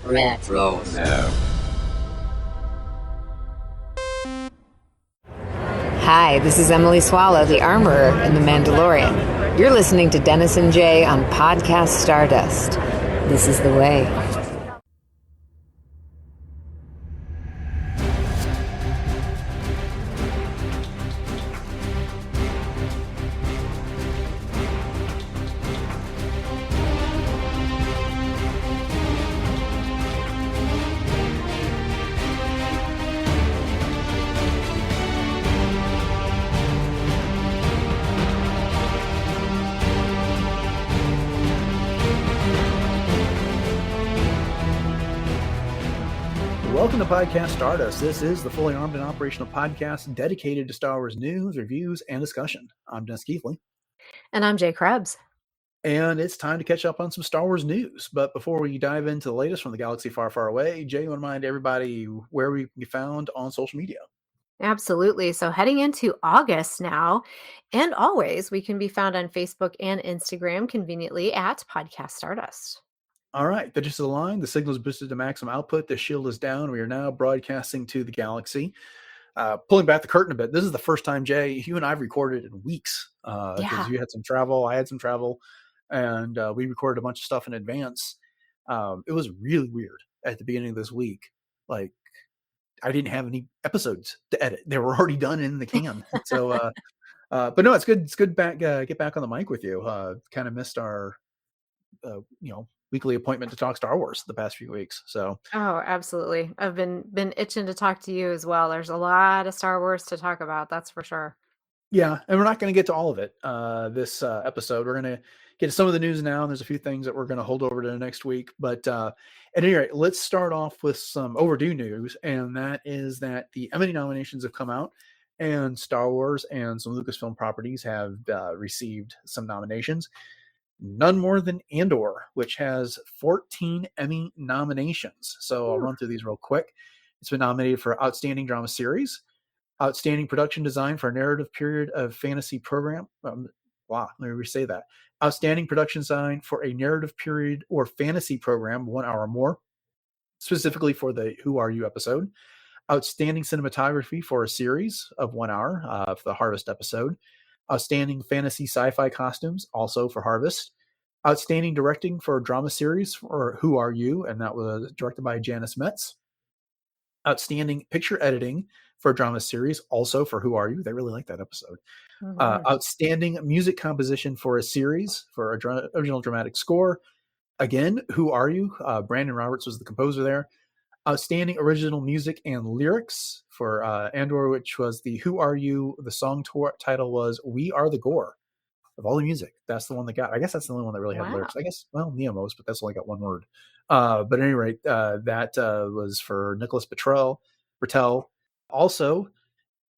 Retro. Hi, this is Emily Swallow, the Armorer in The Mandalorian. You're listening to Dennis and Jay on Podcast Stardust. This is the way. Welcome to Podcast Stardust. This is the fully armed and operational podcast dedicated to Star Wars news, reviews, and discussion. I'm Dennis Keithley. And I'm Jay Krebs. And it's time to catch up on some Star Wars news. But before we dive into the latest from the galaxy far, far away, Jay, you want to remind everybody where we can be found on social media? Absolutely. So heading into August now, and always, we can be found on Facebook and Instagram conveniently at Podcast Stardust. All right, the gist of the line, the signal is boosted to maximum output, the shield is down, we are now broadcasting to the galaxy. Pulling back the curtain a bit, this is the first time, Jay, you and I have recorded in weeks, because you had some travel, I had some travel, and we recorded a bunch of stuff in advance. It was really weird at the beginning of this week. Like, I didn't have any episodes to edit. They were already done in the can. So, but no, it's good. It's good get back on the mic with you. Kind of missed our, weekly appointment to talk Star Wars the past few weeks. So, oh, absolutely. I've been itching to talk to you as well. There's a lot of Star Wars to talk about. That's for sure. Yeah, and we're not going to get to all of it this episode. We're going to get to some of the news now, and there's a few things that we're going to hold over to the next week. But at any rate, let's start off with some overdue news, and that is that the Emmy nominations have come out, and Star Wars and some Lucasfilm properties have received some nominations. None more than Andor, which has 14 Emmy nominations. So I'll run through these real quick. It's been nominated for Outstanding Drama Series, Outstanding Production Design for a Narrative Period of Fantasy Program. Let me re-say that. Outstanding Production Design for a Narrative Period or Fantasy Program, 1 hour or more, specifically for the Who Are You episode. Outstanding Cinematography for a series of 1 hour for the Harvest episode. Outstanding Fantasy Sci-Fi Costumes, also for Harvest. Outstanding Directing for a Drama Series for Who Are You? And that was directed by Janice Metz. Outstanding Picture Editing for a Drama Series, also for Who Are You? They really like that episode. Mm-hmm. Outstanding Music Composition for a Series for Original Dramatic Score. Again, Who Are You? Brandon Roberts was the composer there. Outstanding Original Music and Lyrics for Andor, which was the Who Are You? The song title was We Are the Gore. Of all the music, that's the one that got. I guess that's the only one that really had lyrics. I guess, well, Neomos, but that's only got one word. But at any rate, that was for Nicholas Bertel. Also,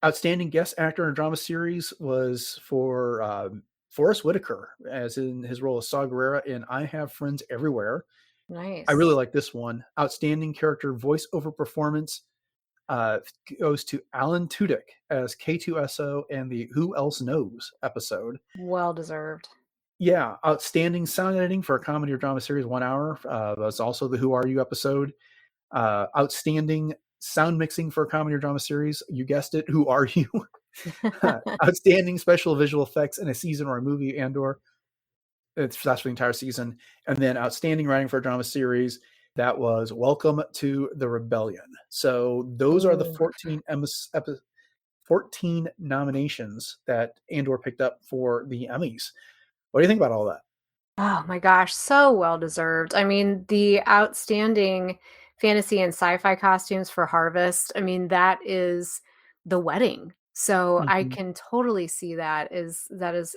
Outstanding Guest Actor in a Drama Series was for Forrest Whitaker, as in his role as Saw Gerrera in I Have Friends Everywhere. Nice. I really like this one. Outstanding Character Voiceover Performance goes to Alan Tudyk as K2SO and the Who Else Knows episode. Well deserved. Yeah. Outstanding Sound Editing for a Comedy or Drama Series, 1 hour. Was also the Who Are You episode. Outstanding Sound Mixing for a Comedy or Drama Series. You guessed it. Who Are You? Outstanding Special Visual Effects in a Season or a Movie, Andor. That's for the entire season. And then Outstanding Writing for a Drama Series. That was Welcome to the Rebellion. So those are the 14 nominations that Andor picked up for the Emmys. What do you think about all that? Oh my gosh, so well deserved. I mean, the outstanding fantasy and sci-fi costumes for Harvest, I mean, that is the wedding. So I can totally see that is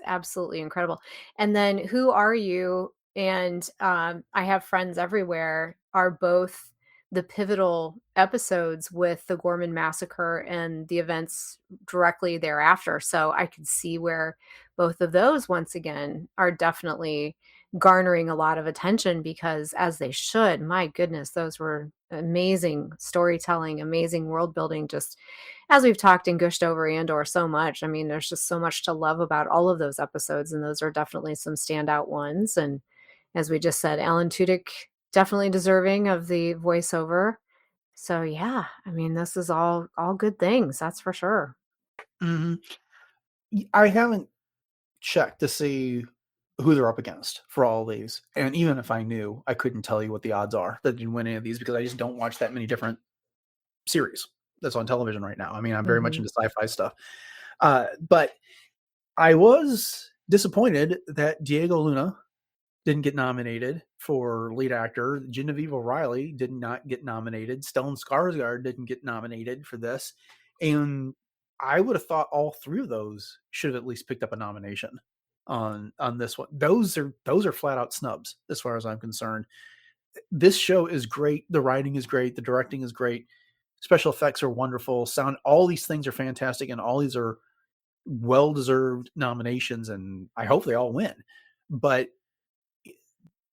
absolutely incredible. And then Who Are You? And I Have Friends Everywhere are both the pivotal episodes with the Gorman massacre and the events directly thereafter. So I could see where both of those, once again, are definitely garnering a lot of attention, because as they should. My goodness, those were amazing storytelling, amazing world building, just as we've talked and gushed over Andor so much. I mean, there's just so much to love about all of those episodes, and those are definitely some standout ones. And as we just said, Alan Tudyk definitely deserving of the voiceover. So yeah, I mean, this is all good things, that's for sure. Hmm. I haven't checked to see who they're up against for all these, and even if I knew, I couldn't tell you what the odds are that you'd win any of these because I just don't watch that many different series that's on television right now. I mean, I'm very much Mhm. into sci-fi stuff, but I was disappointed that Diego Luna didn't get nominated for lead actor. Genevieve O'Reilly did not get nominated. Stellan Skarsgård didn't get nominated for this, and I would have thought all three of those should have at least picked up a nomination on this one. Those are flat out snubs as far as I'm concerned. This show is great. The writing is great. The directing is great. Special effects are wonderful. Sound, all these things are fantastic, and all these are well deserved nominations. And I hope they all win. But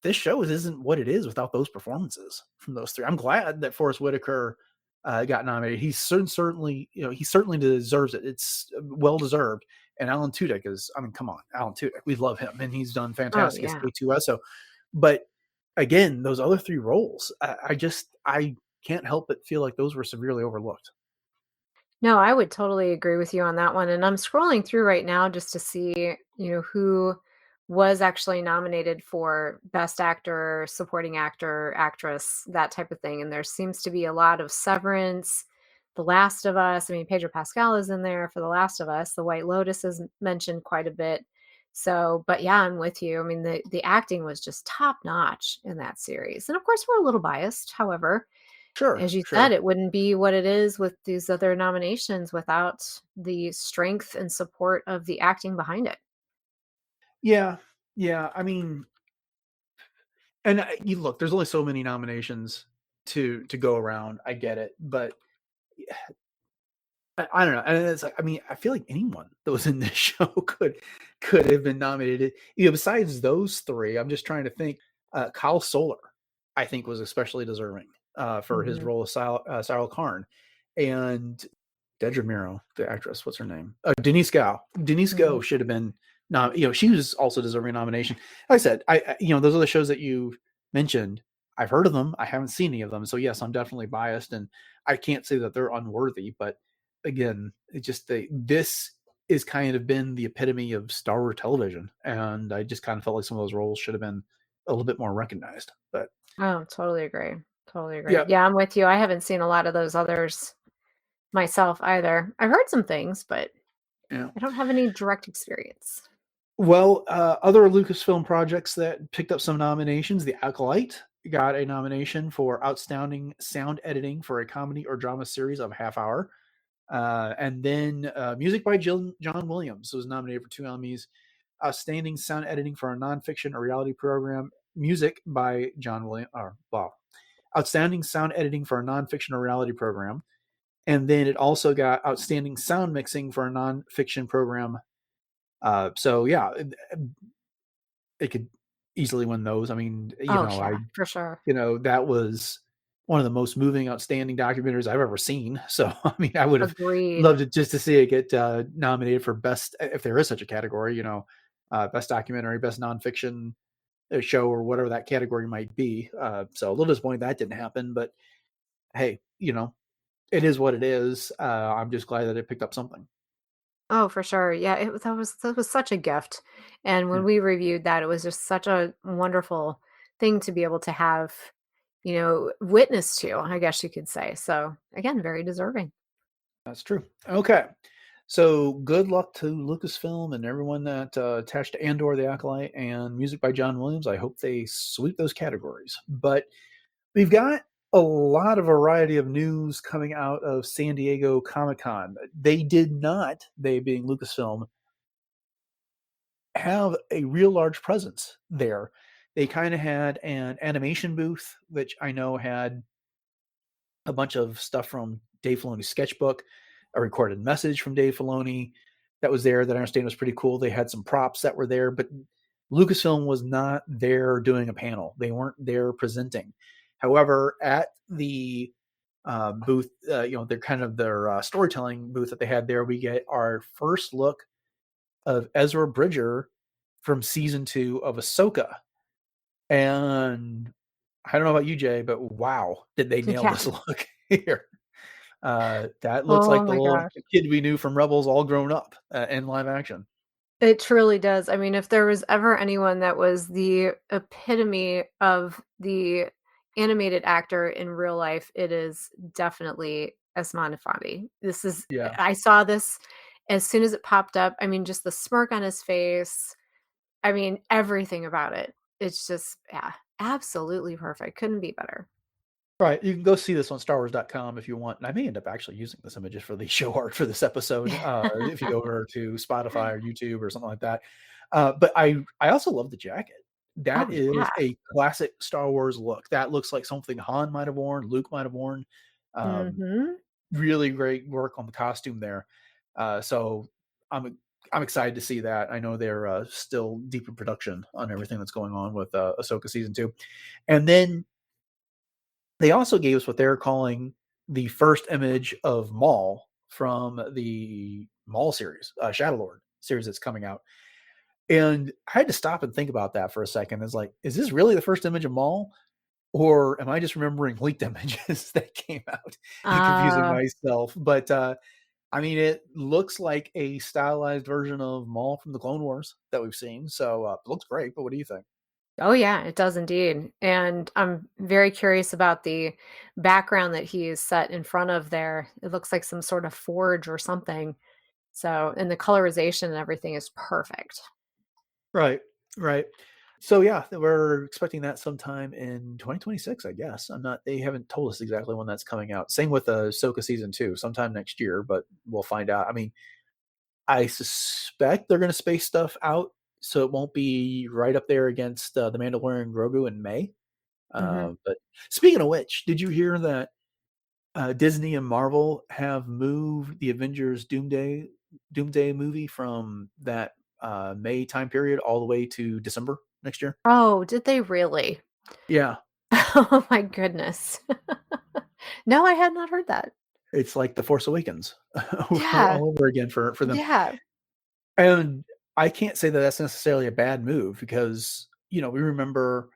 this show isn't what it is without those performances from those three. I'm glad that Forrest Whitaker got nominated. He's certainly, he certainly deserves it. It's well deserved. And Alan Tudyk is, I mean, come on, Alan Tudyk. We love him, and he's done Oh, fantastic as yeah. K2SO. But again, those other three roles, I can't help but feel like those were severely overlooked. No, I would totally agree with you on that one, and I'm scrolling through right now just to see, who was actually nominated for Best Actor, Supporting Actor, Actress, that type of thing, and there seems to be a lot of Severance, The Last of Us. I mean, Pedro Pascal is in there for The Last of Us. The White Lotus is mentioned quite a bit. So, but yeah, I'm with you. I mean, the acting was just top notch in that series, and of course, we're a little biased. However, Sure, as you said, sure. it wouldn't be what it is with these other nominations without the strength and support of the acting behind it. Yeah, yeah. I mean, and you look, there's only so many nominations to go around. I get it, but I don't know. And it's like, I mean, I feel like anyone that was in this show could have been nominated. Besides those three, I'm just trying to think. Kyle Solar, I think, was especially deserving for his Mhm. role as Cyril Karn, and Dedra Miro, the actress, what's her name? Denise Gao. Denise Gao Mhm. should have been she was also deserving a nomination. Like I said, those are the shows that you mentioned. I've heard of them. I haven't seen any of them. So yes, I'm definitely biased, and I can't say that they're unworthy. But again, it just this is kind of been the epitome of Star Wars television, and I just kind of felt like some of those roles should have been a little bit more recognized. But Oh, totally agree. Totally agree. yeah, Yeah, I'm with you. I haven't seen a lot of those others myself either. I've heard some things, but yeah. I don't have any direct experience. Well, other Lucasfilm projects that picked up some nominations. The Acolyte got a nomination for Outstanding Sound Editing for a Comedy or Drama Series of a Half Hour. And then Music by John Williams was nominated for 2 Emmys. Outstanding Sound Editing for a Nonfiction or Reality Program. Music by John Williams. Or, well, Outstanding Sound Editing for a Nonfiction or Reality Program. And then it also got Outstanding Sound Mixing for a Nonfiction Program. So yeah, it could easily win those. I mean, Oh, yeah, for sure. that was one of the most moving, outstanding documentaries I've ever seen. So, I mean, I would have Agreed. loved it just to see it get nominated for best, if there is such a category, best documentary, best nonfiction show, or whatever that category might be. So a little disappointed that didn't happen, but hey, it is what it is. I'm just glad that it picked up something. Oh, for sure. Yeah, that was such a gift. And Yeah, when we reviewed that, it was just such a wonderful thing to be able to have, witness to, I guess you could say. So again, very deserving. that's true. Okay. So good luck to Lucasfilm and everyone that attached to Andor the Acolyte and Music by John Williams. I hope they sweep those categories. But we've got a lot of variety of news coming out of San Diego Comic-Con. They did not, they being Lucasfilm, have a real large presence there. They kind of had an animation booth, which I know had a bunch of stuff from Dave Filoni's sketchbook, a recorded message from Dave Filoni that was there that I understand was pretty cool. They had some props that were there, but Lucasfilm was not there doing a panel. They weren't there presenting. However, at the booth, they're kind of their storytelling booth that they had there, we get our first look of Ezra Bridger from season 2 of Ahsoka. And I don't know about you, Jay, but wow, did they nail Yeah. this look here? That looks Oh like the my little gosh. kid we knew from Rebels all grown up in live action. It truly does. I mean, if there was ever anyone that was the epitome of the animated actor in real life, it is definitely Esmond Afandi. This is Yeah. I saw this as soon as it popped up. I mean, just the smirk on his face. I mean, everything about it. It's just, yeah, absolutely perfect. Couldn't be better. Right. You can go see this on StarWars.com if you want. And I may end up actually using this images for the show art for this episode. If you go over to Spotify or YouTube or something like that. But I also love the jacket. Oh, That yeah. is a classic Star Wars look. That looks like something Han might have worn, Luke might have worn. Um, Mhm. Really great work on the costume there. So I'm I'm excited to see that. I know they're still deep in production on everything that's going on with Ahsoka season 2, and then they also gave us what they're calling the first image of Maul from the Maul series, Shadow Lord series that's coming out. And I had to stop and think about that for a second. It's like, is this really the first image of Maul? Or am I just remembering leaked images that came out and confusing Uh, myself? But I mean, it looks like a stylized version of Maul from the Clone Wars that we've seen. So it looks great. But what do you think? oh, yeah, it does indeed, and I'm very curious about the background that he is set in front of there. It looks like some sort of forge or something, so and the colorization and everything is perfect. Right, right. So yeah, we're expecting that sometime in 2026, I guess. I'm not. They haven't told us exactly when that's coming out. Same with Ahsoka season 2, sometime next year, but we'll find out. I mean, I suspect they're going to space stuff out, so it won't be right up there against the Mandalorian Grogu in May. Mhm. But speaking of which, did you hear that Disney and Marvel have moved the Avengers Doomsday movie from that May time period all the way to December next year? Oh, did they really? Yeah, Oh my goodness. No, I had not heard that. it's like The Force Awakens Yeah, all over again for them. yeah. And I can't say that that's necessarily a bad move because we remember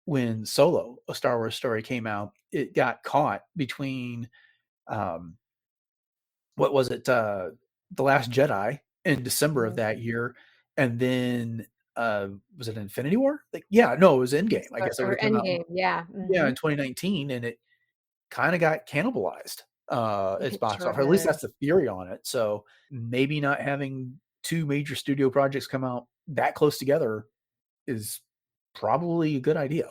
when Solo, a Star Wars story, came out, it got caught between um, what was it, The Last Jedi in December of Mhm. that year, and then was it Infinity War? Like, yeah, no, it was Endgame. I guess it would Or have come out, Endgame, yeah, yeah, in mhm. 2019, and it kind of got cannibalized its It box sure office. Or at least did. that's the theory on it. So maybe not having two major studio projects come out that close together is probably a good idea.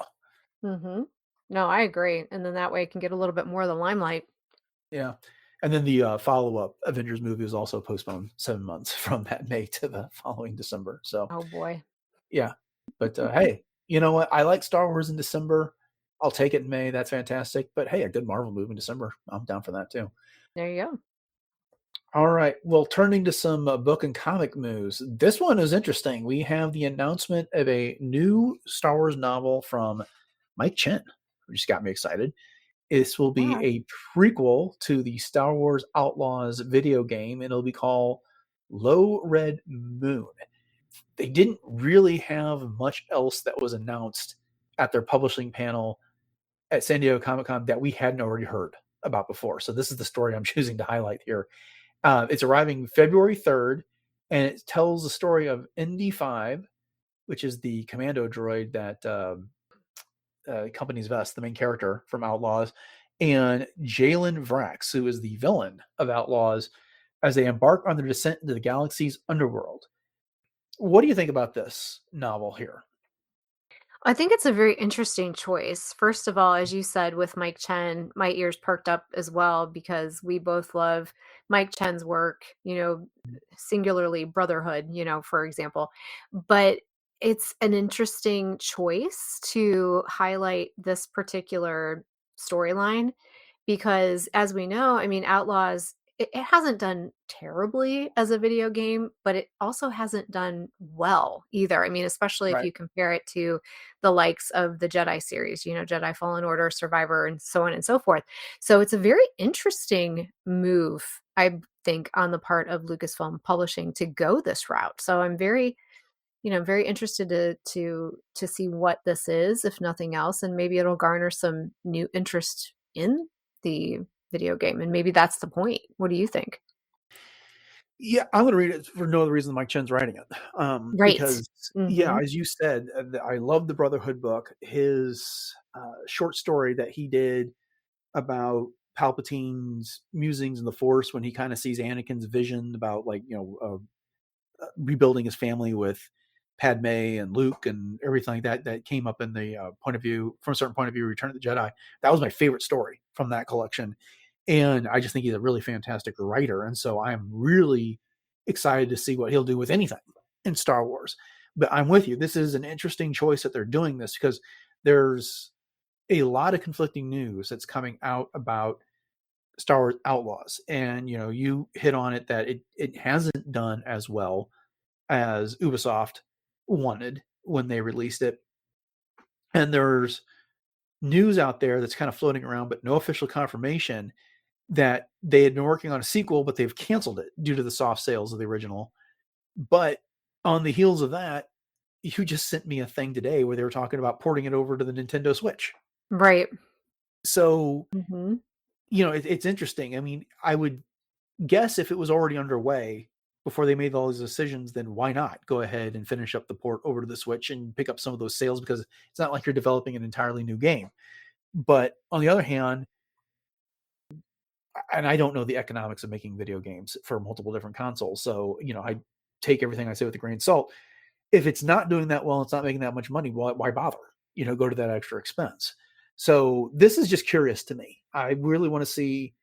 Mhm. No, I agree, and then that way it can get a little bit more of the limelight. Yeah. And then the follow-up Avengers movie was also postponed 7 months from that May to the following December. So Oh boy. yeah. But hey, you know what? I like Star Wars in December. I'll take it in May. That's fantastic. But hey, a good Marvel movie in December. I'm down for that too. There you go. All right. Well, turning to some book and comic news. This one is interesting. We have the announcement of a new Star Wars novel from Mike Chen, which just got me excited. This will be Yeah. a prequel to the Star Wars Outlaws video game, and it'll be called Low Red Moon. They didn't really have much else that was announced at their publishing panel at San Diego Comic Con that we hadn't already heard about before. So this is the story I'm choosing to highlight here. It's arriving February 3rd, and it tells the story of ND5, which is the commando droid that Company's Vest, the main character from Outlaws, and Jalen Vrax, who is the villain of Outlaws, as they embark on their descent into the galaxy's underworld. What do you think about this novel here? I think it's a very interesting choice. First of all, as you said with Mike Chen, my ears perked up as well because we both love Mike Chen's work, singularly Brotherhood, for example. But it's an interesting choice to highlight this particular storyline because as we know, I mean, Outlaws, it hasn't done terribly as a video game, but it also hasn't done well either. I mean, especially if Right. you compare it to the likes of the Jedi series, Jedi Fallen Order, Survivor, and so on and so forth. So it's a very interesting move, I think, on the part of Lucasfilm Publishing to go this route. So I'm very I'm very interested to see what this is, if nothing else, and maybe it'll garner some new interest in the video game, and maybe that's the point. What do you think? Yeah, I'm going to read it for no other reason than Mike Chen's writing it. Right. Because, yeah, Mm-hmm. as you said, I love the Brotherhood book. His short story that he did about Palpatine's musings in the Force when he kind of sees Anakin's vision about, like, rebuilding his family with Padme and Luke and everything like that, that came up in the point of view, from a certain point of view, Return of the Jedi. That was my favorite story from that collection. And I just think he's a really fantastic writer. And so I'm really excited to see what he'll do with anything in Star Wars. But I'm with you. This is an interesting choice that they're doing this, because there's a lot of conflicting news that's coming out about Star Wars Outlaws. And, you hit on it that it hasn't done as well as Ubisoft wanted when they released it. And there's news out there that's kind of floating around, but no official confirmation, that they had been working on a sequel, but they've canceled it due to the soft sales of the original. But on the heels of that, you just sent me a thing today where they were talking about porting it over to the Nintendo Switch. Right. So, Mm-hmm. it's interesting. I mean, I would guess if it was already underway before they made all these decisions, then why not go ahead and finish up the port over to the Switch and pick up some of those sales, because it's not like you're developing an entirely new game. But on the other hand, and I don't know the economics of making video games for multiple different consoles, so I take everything I say with a grain of salt. If it's not doing that well, it's not making that much money, why bother? Go to that extra expense. So this is just curious to me. I really want to see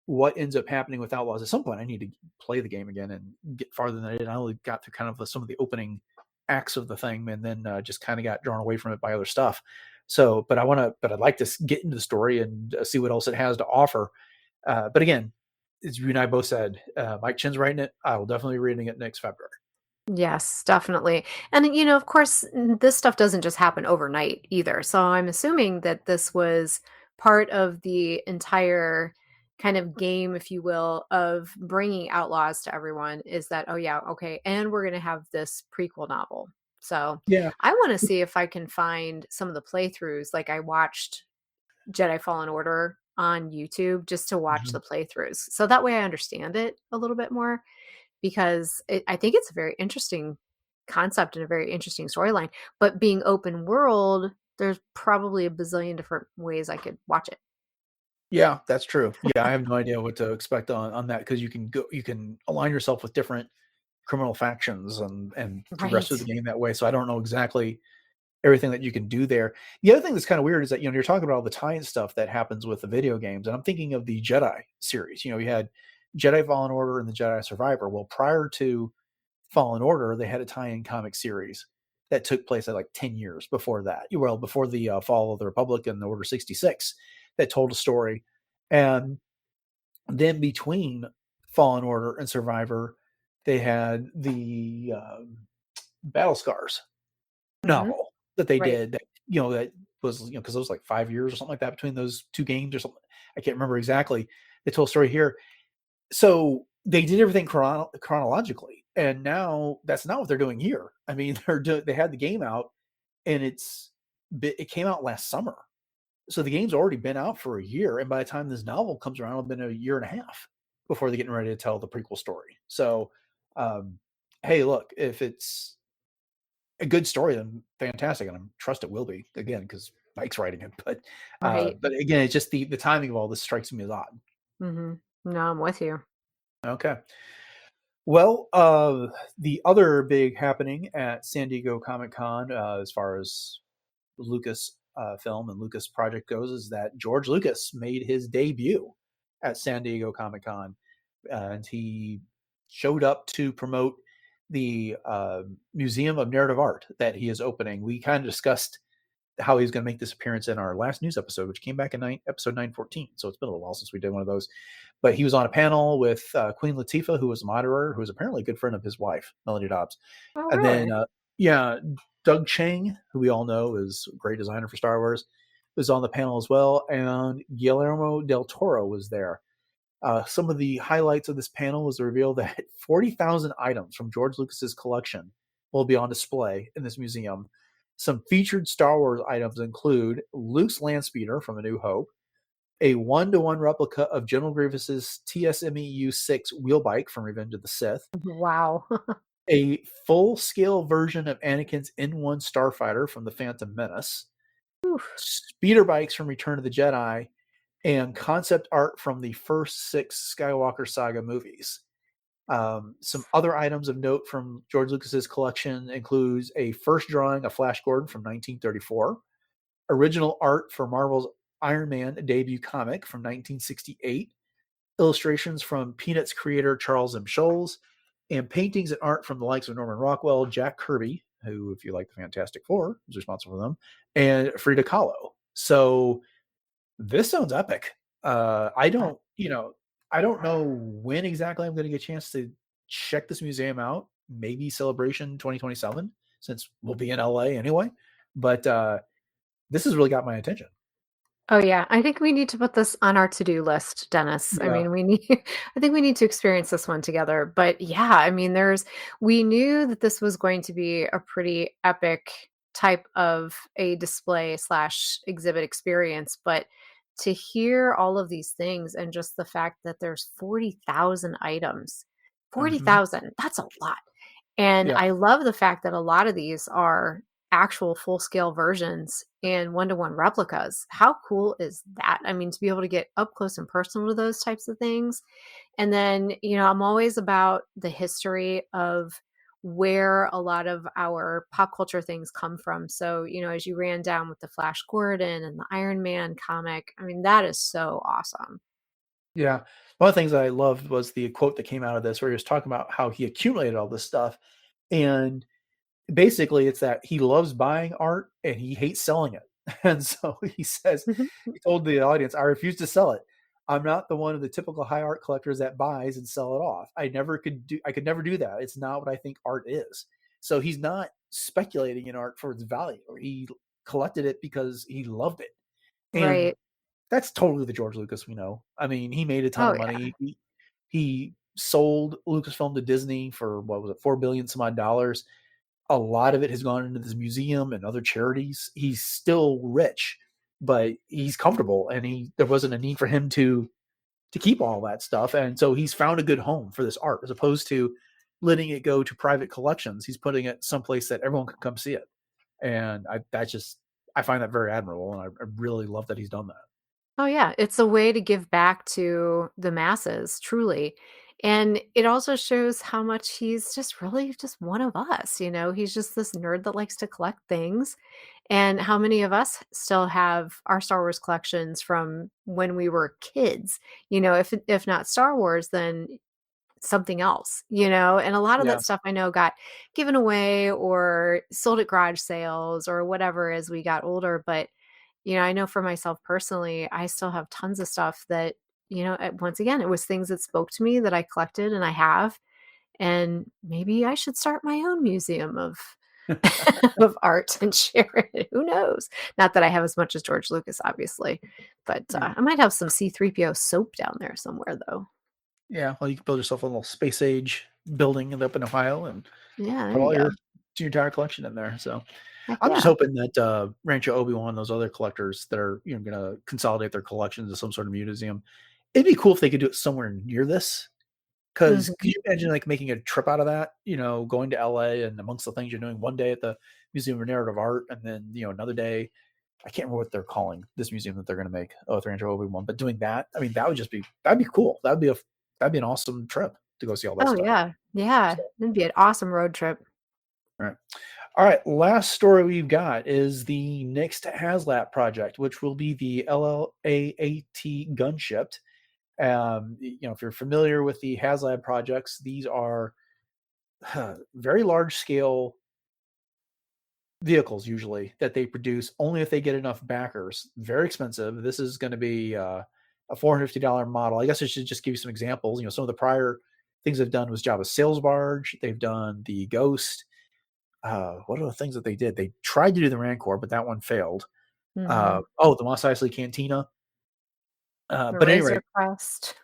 what ends up happening with Outlaws. At some point, I need to play the game again and get farther than I did. I only got through kind of some of the opening acts of the thing, and then just kind of got drawn away from it by other stuff. So, but I'd like to get into the story and see what else it has to offer. But again, as you and I both said, Mike Chen's writing it. I will definitely be reading it next February. Yes, definitely. And, of course, this stuff doesn't just happen overnight either. So I'm assuming that this was part of the entire kind of game, if you will, of bringing Outlaws to everyone, is that, oh, yeah, okay, and we're going to have this prequel novel. So Yeah. I want to see if I can find some of the playthroughs. Like, I watched Jedi Fallen Order on YouTube just to watch Mhm. the playthroughs. So that way I understand it a little bit more, because I think it's a very interesting concept and a very interesting storyline. But being open world, there's probably a bazillion different ways I could watch it. Yeah, that's true. Yeah, I have no idea what to expect on that, because you can align yourself with different criminal factions and progress through the Right. game that way. So I don't know exactly everything that you can do there. The other thing that's kind of weird is that you're talking about all the tie-in stuff that happens with the video games, and I'm thinking of the Jedi series. You had Jedi Fallen Order and the Jedi Survivor. Well, prior to Fallen Order, they had a tie-in comic series that took place at like 10 years before that. Well, before the fall of the Republic and the Order 66, that told a story. And then between Fallen Order and Survivor, they had the Battle Scars Hmm. novel that they Right. did. That was, because it was like 5 years or something like that between those two games or something. I can't remember exactly. They told a story here. So they did everything chronologically, and now that's not what they're doing here. I mean, they had the game out, and it came out last summer, so the game's already been out for a year, and by the time this novel comes around, it'll been a year and a half before they're getting ready to tell the prequel story. So, um, hey, look, if it's a good story, then fantastic, and I trust it will be, again, because Mike's writing it. Right. But again, it's just the timing of all this strikes me as odd. Hmm. No, I'm with you. Okay. Well, the other big happening at San Diego Comic Con, as far as Lucas film and Lucas project goes, is that George Lucas made his debut at San Diego Comic Con, and he showed up to promote the Museum of Narrative Art that he is opening. We kind of discussed how he's going to make this appearance in our last news episode, which came back in episode 914. So it's been a little while since we did one of those. But he was on a panel with Queen Latifah, who was a moderator, who was apparently a good friend of his wife, Melanie Dobbs. Oh, And then, really? yeah, Doug Chang, who we all know is a great designer for Star Wars, was on the panel as well. And Guillermo del Toro was there. Some of the highlights of this panel was the reveal that 40,000 items from George Lucas's collection will be on display in this museum. Some featured Star Wars items include Luke's Landspeeder from A New Hope, a 1-to-1 replica of General Grievous's TSMEU 6 wheel bike from Revenge of the Sith, Wow. a full-scale version of Anakin's N1 starfighter from The Phantom Menace, Oof. speeder bikes from Return of the Jedi, and concept art from the first 6 Skywalker Saga movies. Some other items of note from George Lucas's collection includes a first drawing of Flash Gordon from 1934, original art for Marvel's Iron Man debut comic from 1968, illustrations from Peanuts creator Charles M. Schulz, and paintings and art from the likes of Norman Rockwell, Jack Kirby, who, if you like the Fantastic Four, is responsible for them, and Frida Kahlo. So this sounds epic. I don't know when exactly I'm going to get a chance to check this museum out. Maybe Celebration 2027, since we'll be in LA anyway. But this has really got my attention. Oh yeah, I think we need to put this on our to-do list, Dennis. I Yeah. mean, I think we need to experience this one together. But yeah, I mean, we knew that this was going to be a pretty epic type of a display slash exhibit experience, but to hear all of these things and just the fact that there's 40,000 items, Mhm. 40,000, that's a lot. And Yeah. I love the fact that a lot of these are actual full scale versions and 1-to-1 replicas. How cool is that? I mean, to be able to get up close and personal to those types of things. And then, I'm always about the history of where a lot of our pop culture things come from. So, as you ran down with the Flash Gordon and the Iron Man comic, I mean, that is so awesome. Yeah. One of the things I loved was the quote that came out of this, where he was talking about how he accumulated all this stuff. And basically, it's that he loves buying art and he hates selling it. And so he says, he told the audience, I refuse to sell it. I'm not the one of the typical high art collectors that buys and sell it off. I could never do that. It's not what I think art is. So he's not speculating in art for its value. He collected it because he loved it. And Right. that's totally the George Lucas we know. I mean, he made a ton Oh, of yeah. money. He sold Lucasfilm to Disney for, what was it, $4 billion some odd dollars. A lot of it has gone into this museum and other charities. He's still rich, but he's comfortable, and there wasn't a need for him to keep all that stuff. And so he's found a good home for this art, as opposed to letting it go to private collections. He's putting it someplace that everyone can come see it. And I find that very admirable, and I really love that he's done that. Oh, yeah. It's a way to give back to the masses, truly. And it also shows how much he's just really just one of us. He's just this nerd that likes to collect things. And how many of us still have our Star Wars collections from when we were kids? If not Star Wars, then something else, and a lot of Yeah. that stuff I know got given away or sold at garage sales or whatever as we got older. But I know for myself personally, I still have tons of stuff that, once again, it was things that spoke to me that I collected and I have. And maybe I should start my own museum of of art and share it. Who knows? Not that I have as much as George Lucas, obviously, but Yeah. I might have some C-3PO soap down there somewhere, though. Yeah. Well, you can build yourself a little space age building up in Ohio and Yeah, put there you all go. your entire collection in there. So Heck I'm just yeah. hoping that Rancho Obi-Wan and those other collectors that are going to consolidate their collections to some sort of museum. It'd be cool if they could do it somewhere near this. Because could Mhm. you imagine like making a trip out of that? Going to LA, and amongst the things you're doing, one day at the Museum of Narrative Art, and then another day. I can't remember what they're calling this museum that they're going to make. Oh, it's Rancho Obi-Wan. But doing that, I mean, that'd be cool. That'd be an awesome trip to go see all that Oh, stuff. yeah. Yeah. So, It'd be an awesome road trip. all right. All right, last story we've got is the next HasLab project, which will be the LLAAT gunship. If you're familiar with the HasLab projects, these are very large scale vehicles usually that they produce only if they get enough backers. Very expensive. This is going to be a $450 model. I guess I should just give you some examples. Some of the prior things they've done was Jabba's Sails Barge. They've done the Ghost. What are the things that they did? They tried to do the Rancor, but that one failed. Mhm. The Mos Eisley Cantina. The But anyway, Razor Crest.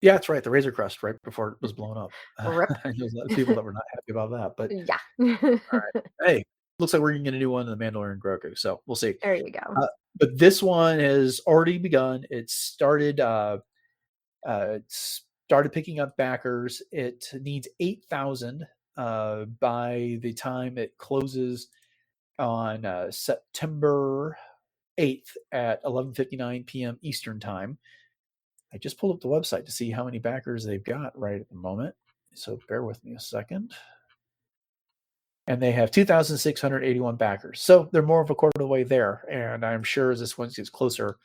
Yeah, that's right. The Razor Crest right before it was blown up. Rip. I know a lot of people that were not happy about that, but Yeah. all right. Hey, looks like we're going to do one in the Mandalorian Grogu, so we'll see. There you go. But this one has already begun. It started. It started picking up backers. It needs 8,000 by the time it closes on September 8th at 11:59 p.m. Eastern time. I just pulled up the website to see how many backers they've got right at the moment. So bear with me a second. And they have 2,681 backers. So they're more of a quarter of the way there. And I'm sure as this one gets closer,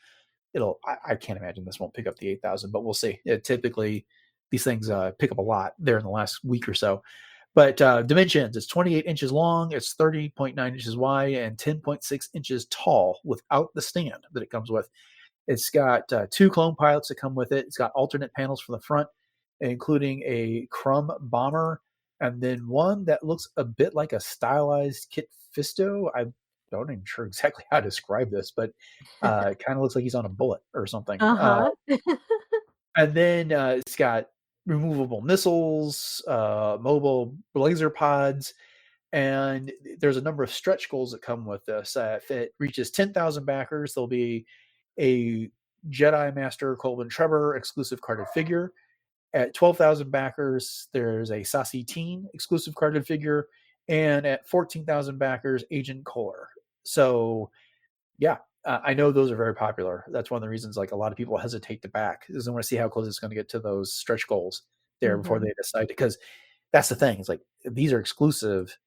I can't imagine this won't pick up the 8,000, but we'll see. Typically, these things pick up a lot there in the last week or so. But dimensions, it's 28 inches long, it's 30.9 inches wide, and 10.6 inches tall without the stand that it comes with. It's got 2 clone pilots that come with it. It's got alternate panels for the front, including a Crumb bomber, and then one that looks a bit like a stylized Kit Fisto. I'm not even sure exactly how to describe this, but it kind of looks like he's on a bullet or something. Uh-huh. And then it's got removable missiles, mobile laser pods, and there's a number of stretch goals that come with this. If it reaches 10,000 backers, there'll be a Jedi Master Colvin Trevor exclusive carded figure. At 12,000 backers, there's a Sassy Teen exclusive carded figure. And at 14,000 backers, Agent Kohler. So, yeah, I know those are very popular. That's one of the reasons like a lot of people hesitate to back because they want to see how close it's going to get to those stretch goals there before Mhm. they decide. Because that's the thing. It's like these are exclusive.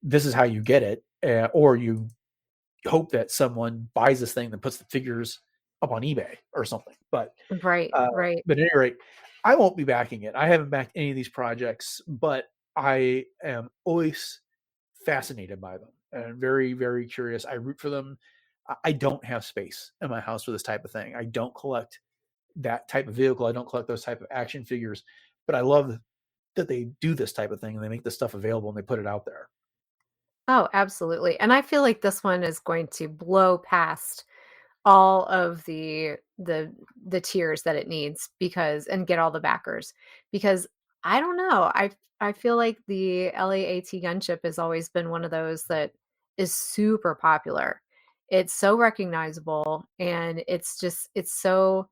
This is how you get it, or you hope that someone buys this thing and puts the figures up on eBay or something. But Right, uh, right. but at any rate, I won't be backing it. I haven't backed any of these projects, but I am always fascinated by them and very, very curious. I root for them. I don't have space in my house for this type of thing. I don't collect that type of vehicle. I don't collect those type of action figures, but I love that they do this type of thing and they make this stuff available and they put it out there. Oh, absolutely. And I feel like this one is going to blow past all of the tiers that it needs because and get all the backers because I don't know. I feel like the LAAT gunship has always been one of those that is super popular. It's so recognizable and it's so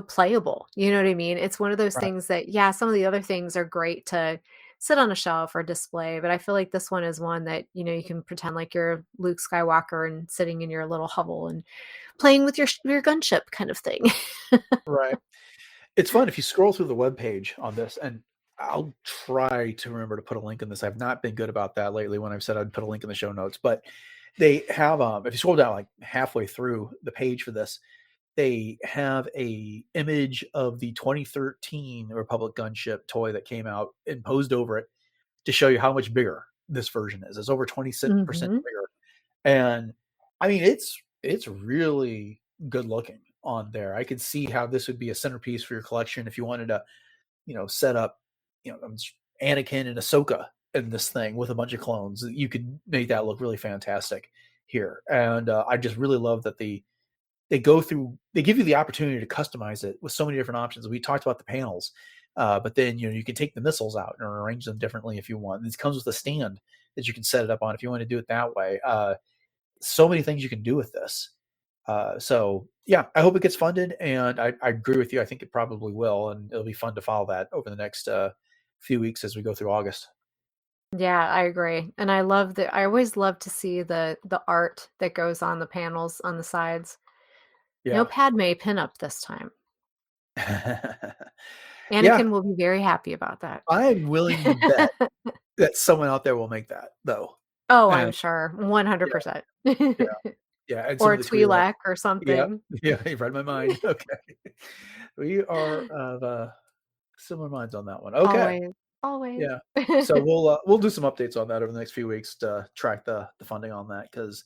playable. You know what I mean? It's one of those Right. things that, yeah, some of the other things are great to sit on a shelf or display, but I feel like this one is one that, you can pretend like you're Luke Skywalker and sitting in your little hovel and playing with your gunship kind of thing. Right. It's fun if you scroll through the webpage on this, and I'll try to remember to put a link in this. I've not been good about that lately when I've said I'd put a link in the show notes, but they have if you scroll down like halfway through the page for this, they have a image of the 2013 Republic gunship toy that came out and posed over it to show you how much bigger this version is. It's over 20% Mhm. bigger. And I mean it's really good looking on there. I could see how this would be a centerpiece for your collection if you wanted to, set up, Anakin and Ahsoka in this thing with a bunch of clones. You could make that look really fantastic here. And I just really love that they give you the opportunity to customize it with so many different options. We talked about the panels, but then you can take the missiles out and arrange them differently if you want. This comes with a stand that you can set it up on if you want to do it that way. So many things you can do with this. So yeah, I hope it gets funded, and I agree with you. I think it probably will, and it'll be fun to follow that over the next few weeks as we go through August. Yeah, I agree. And I always love to see the art that goes on the panels on the sides. No Yeah, Padme pinup this time. yeah. Anakin will be very happy about that. I'm willing to bet that someone out there will make that though, Oh, I'm and sure, yeah, 100%. yeah, yeah, and some Or of a the Twi'lek. Twi'lek or Yeah, something. yeah, you read my mind. Okay, we are of similar minds on that one. Okay, Always, always. yeah. So we'll do some updates on that over the next few weeks to track the funding on that because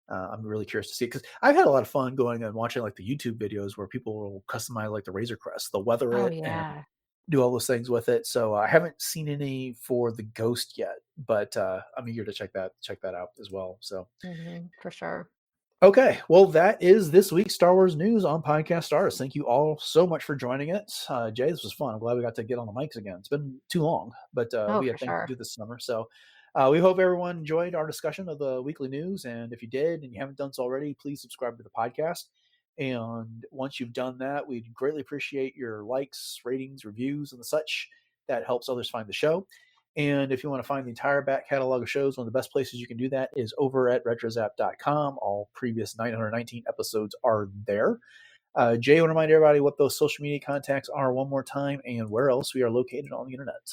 I'm really curious to see because I've had a lot of fun going and watching like the YouTube videos where people will customize like the Razor Crest, they'll weather Oh, it and yeah. do all those things with it. So I haven't seen any for the Ghost yet, but I'm eager to check that out as well. So Mhm, for sure. Okay, well, that is this week's Star Wars news on Podcast Stardust. Thank you all so much for joining us. Jay, this was fun. I'm glad we got to get on the mics again. It's been too long, but Oh, we for had things to sure. do this summer. So we hope everyone enjoyed our discussion of the weekly news. And if you did and you haven't done so already, please subscribe to the podcast. And once you've done that, we'd greatly appreciate your likes, ratings, reviews, and the such. That helps others find the show. And if you want to find the entire back catalog of shows, one of the best places you can do that is over at retrozap.com. All previous 919 episodes are there. Jay, I want to remind everybody what those social media contacts are one more time and where else we are located on the internet.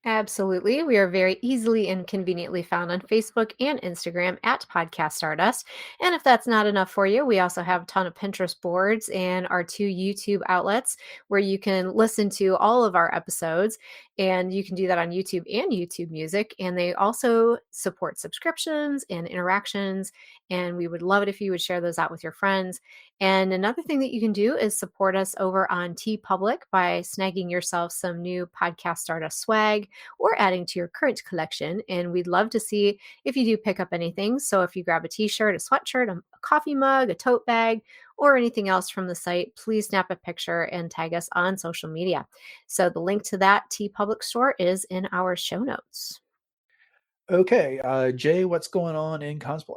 Absolutely. We are very easily and conveniently found on Facebook and Instagram at Podcast Stardust. And if that's not enough for you, we also have a ton of Pinterest boards and our 2 YouTube outlets where you can listen to all of our episodes. And you can do that on YouTube and YouTube Music. And they also support subscriptions and interactions. And we would love it if you would share those out with your friends. And another thing that you can do is support us over on TeePublic by snagging yourself some new Podcast Stardust swag or adding to your current collection. And we'd love to see if you do pick up anything. So if you grab a t-shirt, a sweatshirt, a coffee mug, a tote bag, or anything else from the site, please snap a picture and tag us on social media. So the link to that TeePublic store is in our show notes. Okay, Jay, what's going on in cosplay?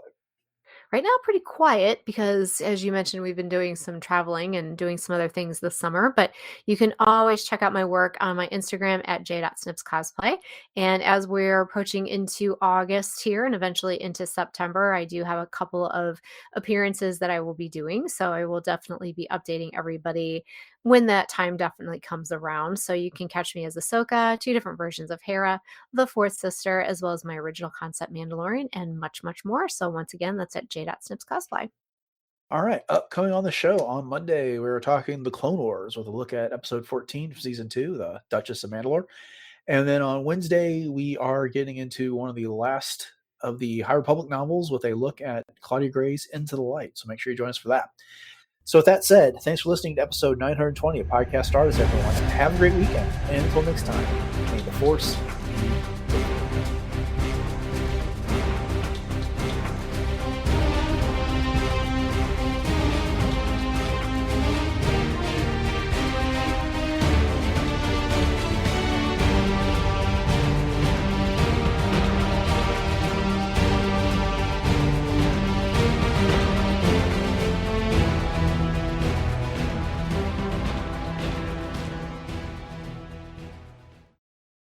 Right now, pretty quiet because, as you mentioned, we've been doing some traveling and doing some other things this summer. But you can always check out my work on my Instagram at j.snipscosplay. And as we're approaching into August here and eventually into September, I do have a couple of appearances that I will be doing. So I will definitely be updating everybody when that time definitely comes around. So you can catch me as Ahsoka, 2 different versions of Hera, the Fourth Sister, as well as my original concept Mandalorian, and much, much more. So once again, that's at j.snipscosplay. All right, upcoming on the show on Monday, we were talking the Clone Wars with a look at episode 14 of season 2, the Duchess of Mandalore. And then on Wednesday, we are getting into one of the last of the High Republic novels with a look at Claudia Gray's Into the Light. So make sure you join us for that. So with that said, thanks for listening to episode 920 of Podcast Stardust, everyone. Have a great weekend. And until next time, may the Force be